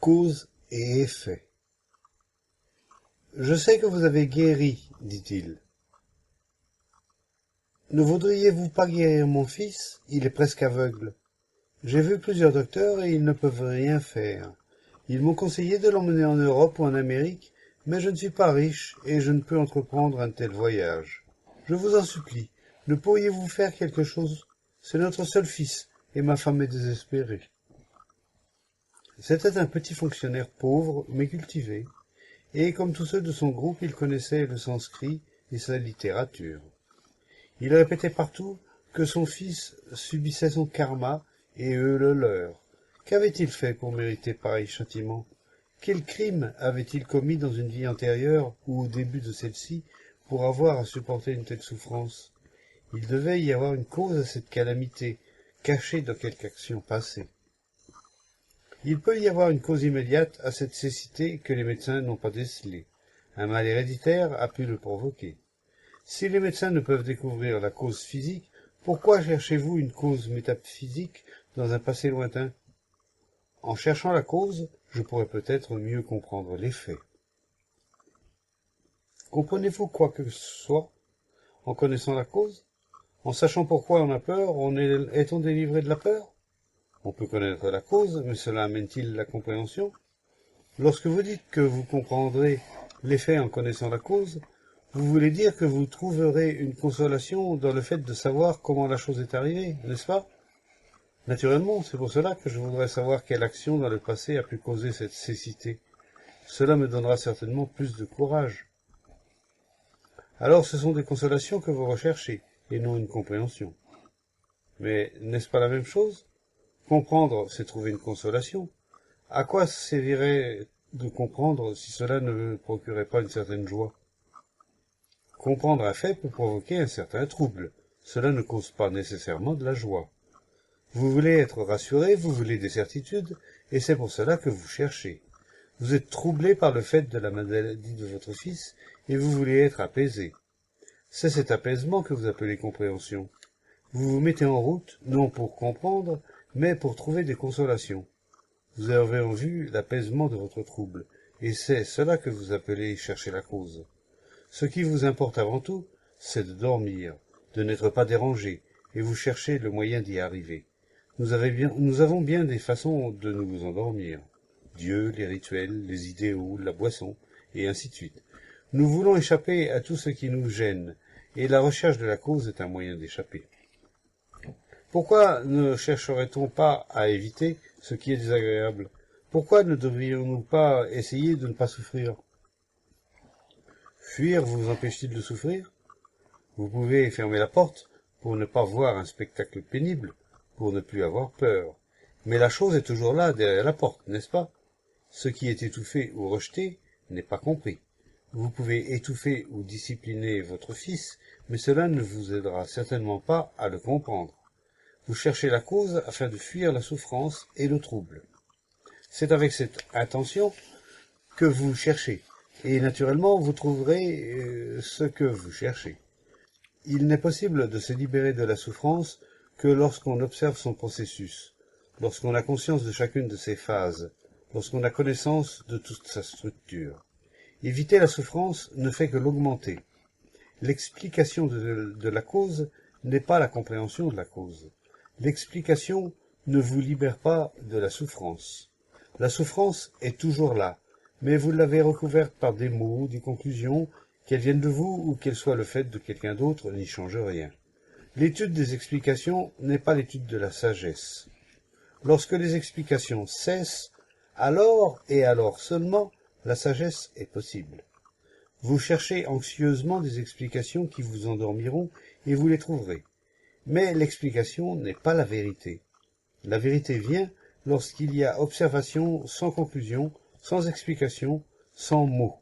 Cause et effet. Je sais que vous avez guéri, dit-il. Ne voudriez-vous pas guérir mon fils? Il est presque aveugle. J'ai vu plusieurs docteurs et ils ne peuvent rien faire. Ils m'ont conseillé de l'emmener en Europe ou en Amérique, mais je ne suis pas riche et je ne peux entreprendre un tel voyage. Je vous en supplie, ne pourriez-vous faire quelque chose? C'est notre seul fils, et ma femme est désespérée. C'était un petit fonctionnaire pauvre, mais cultivé, et comme tous ceux de son groupe, il connaissait le sanskrit et sa littérature. Il répétait partout que son fils subissait son karma et eux le leur. Qu'avait-il fait pour mériter pareil châtiment? Quel crime avait-il commis dans une vie antérieure ou au début de celle-ci pour avoir à supporter une telle souffrance? Il devait y avoir une cause à cette calamité, cachée dans quelque action passée. Il peut y avoir une cause immédiate à cette cécité que les médecins n'ont pas décelée. Un mal héréditaire a pu le provoquer. Si les médecins ne peuvent découvrir la cause physique, pourquoi cherchez-vous une cause métaphysique dans un passé lointain? En cherchant la cause, je pourrais peut-être mieux comprendre l'effet. Comprenez-vous quoi que ce soit en connaissant la cause? En sachant pourquoi on a peur, est-on délivré de la peur? On peut connaître la cause, mais cela amène-t-il la compréhension? Lorsque vous dites que vous comprendrez l'effet en connaissant la cause, vous voulez dire que vous trouverez une consolation dans le fait de savoir comment la chose est arrivée, n'est-ce pas? Naturellement, c'est pour cela que je voudrais savoir quelle action dans le passé a pu causer cette cécité. Cela me donnera certainement plus de courage. Alors ce sont des consolations que vous recherchez, et non une compréhension. Mais n'est-ce pas la même chose? Comprendre, c'est trouver une consolation. À quoi servirait de comprendre si cela ne me procurait pas une certaine joie? Comprendre un fait peut provoquer un certain trouble. Cela ne cause pas nécessairement de la joie. Vous voulez être rassuré, vous voulez des certitudes, et c'est pour cela que vous cherchez. Vous êtes troublé par le fait de la maladie de votre fils, et vous voulez être apaisé. C'est cet apaisement que vous appelez compréhension. Vous vous mettez en route, non pour comprendre, mais pour trouver des consolations. Vous avez en vue l'apaisement de votre trouble, et c'est cela que vous appelez chercher la cause. Ce qui vous importe avant tout, c'est de dormir, de n'être pas dérangé, et vous cherchez le moyen d'y arriver. Nous avons bien des façons de nous endormir. Dieu, les rituels, les idéaux, la boisson, et ainsi de suite. Nous voulons échapper à tout ce qui nous gêne, et la recherche de la cause est un moyen d'échapper. Pourquoi ne chercherait-on pas à éviter ce qui est désagréable? Pourquoi ne devrions-nous pas essayer de ne pas souffrir? Fuir vous empêche-t-il de souffrir? Vous pouvez fermer la porte pour ne pas voir un spectacle pénible, pour ne plus avoir peur. Mais la chose est toujours là, derrière la porte, n'est-ce pas? Ce qui est étouffé ou rejeté n'est pas compris. Vous pouvez étouffer ou discipliner votre fils, mais cela ne vous aidera certainement pas à le comprendre. Vous cherchez la cause afin de fuir la souffrance et le trouble. C'est avec cette intention que vous cherchez, et naturellement vous trouverez ce que vous cherchez. Il n'est possible de se libérer de la souffrance que lorsqu'on observe son processus, lorsqu'on a conscience de chacune de ses phases, lorsqu'on a connaissance de toute sa structure. Éviter la souffrance ne fait que l'augmenter. L'explication de la cause n'est pas la compréhension de la cause. L'explication ne vous libère pas de la souffrance. La souffrance est toujours là, mais vous l'avez recouverte par des mots, des conclusions, qu'elles viennent de vous ou qu'elles soient le fait de quelqu'un d'autre n'y change rien. L'étude des explications n'est pas l'étude de la sagesse. Lorsque les explications cessent, alors et alors seulement, la sagesse est possible. Vous cherchez anxieusement des explications qui vous endormiront et vous les trouverez. Mais l'explication n'est pas la vérité. La vérité vient lorsqu'il y a observation sans conclusion, sans explication, sans mots.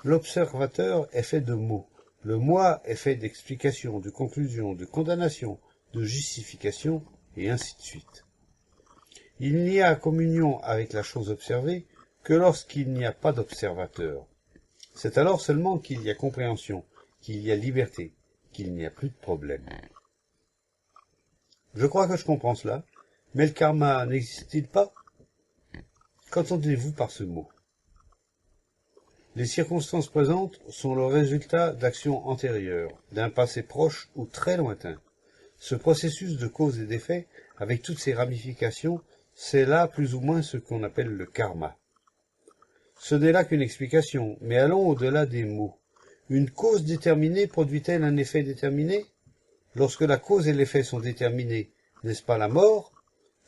L'observateur est fait de mots. Le moi est fait d'explications, de conclusions, de condamnations, de justifications, et ainsi de suite. Il n'y a communion avec la chose observée que lorsqu'il n'y a pas d'observateur. C'est alors seulement qu'il y a compréhension, qu'il y a liberté, qu'il n'y a plus de problème. Je crois que je comprends cela, mais le karma n'existe-t-il pas? Qu'entendez-vous par ce mot? Les circonstances présentes sont le résultat d'actions antérieures, d'un passé proche ou très lointain. Ce processus de cause et d'effet, avec toutes ses ramifications, c'est là plus ou moins ce qu'on appelle le karma. Ce n'est là qu'une explication, mais allons au-delà des mots. Une cause déterminée produit-elle un effet déterminé? Lorsque la cause et l'effet sont déterminés, n'est-ce pas la mort?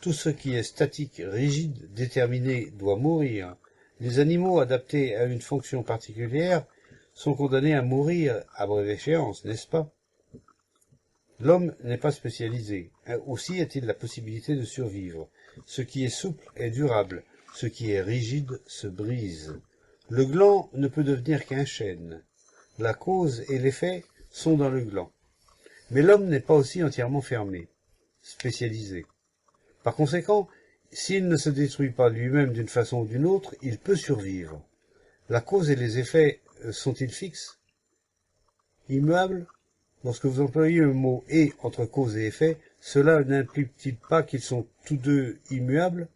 Tout ce qui est statique, rigide, déterminé doit mourir. Les animaux adaptés à une fonction particulière sont condamnés à mourir à brève échéance, n'est-ce pas? L'homme n'est pas spécialisé. Aussi a-t-il la possibilité de survivre. Ce qui est souple est durable. Ce qui est rigide se brise. Le gland ne peut devenir qu'un chêne. La cause et l'effet sont dans le gland. Mais l'homme n'est pas aussi entièrement fermé, spécialisé. Par conséquent, s'il ne se détruit pas lui-même d'une façon ou d'une autre, il peut survivre. La cause et les effets sont-ils fixes? Immuables? Lorsque vous employez le mot « et » entre cause et effet, cela n'implique-t-il pas qu'ils sont tous deux immuables?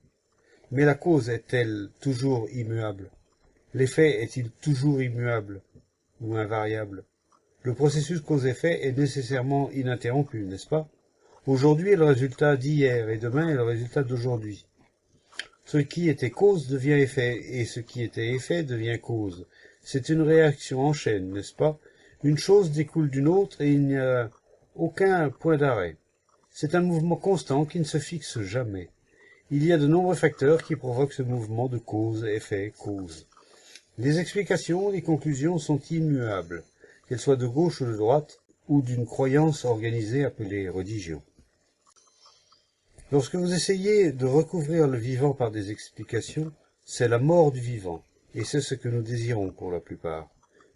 Mais la cause est-elle toujours immuable? L'effet est-il toujours immuable ou invariable? Le processus cause-effet est nécessairement ininterrompu, n'est-ce pas? Aujourd'hui est le résultat d'hier et demain est le résultat d'aujourd'hui. Ce qui était cause devient effet et ce qui était effet devient cause. C'est une réaction en chaîne, n'est-ce pas? Une chose découle d'une autre et il n'y a aucun point d'arrêt. C'est un mouvement constant qui ne se fixe jamais. Il y a de nombreux facteurs qui provoquent ce mouvement de cause, effet, cause. Les explications, les conclusions sont immuables, qu'elles soient de gauche ou de droite, ou d'une croyance organisée appelée religion. Lorsque vous essayez de recouvrir le vivant par des explications, c'est la mort du vivant, et c'est ce que nous désirons pour la plupart.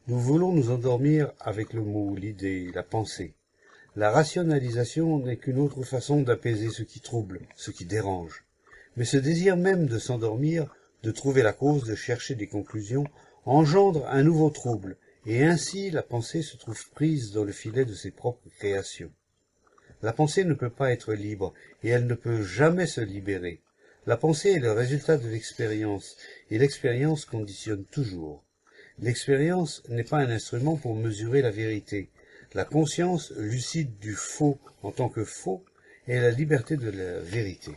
Nous voulons nous endormir avec le mot, l'idée, la pensée. La rationalisation n'est qu'une autre façon d'apaiser ce qui trouble, ce qui dérange. Mais ce désir même de s'endormir, de trouver la cause, de chercher des conclusions, engendre un nouveau trouble, et ainsi la pensée se trouve prise dans le filet de ses propres créations. La pensée ne peut pas être libre, et elle ne peut jamais se libérer. La pensée est le résultat de l'expérience, et l'expérience conditionne toujours. L'expérience n'est pas un instrument pour mesurer la vérité. La conscience lucide du faux en tant que faux est la liberté de la vérité.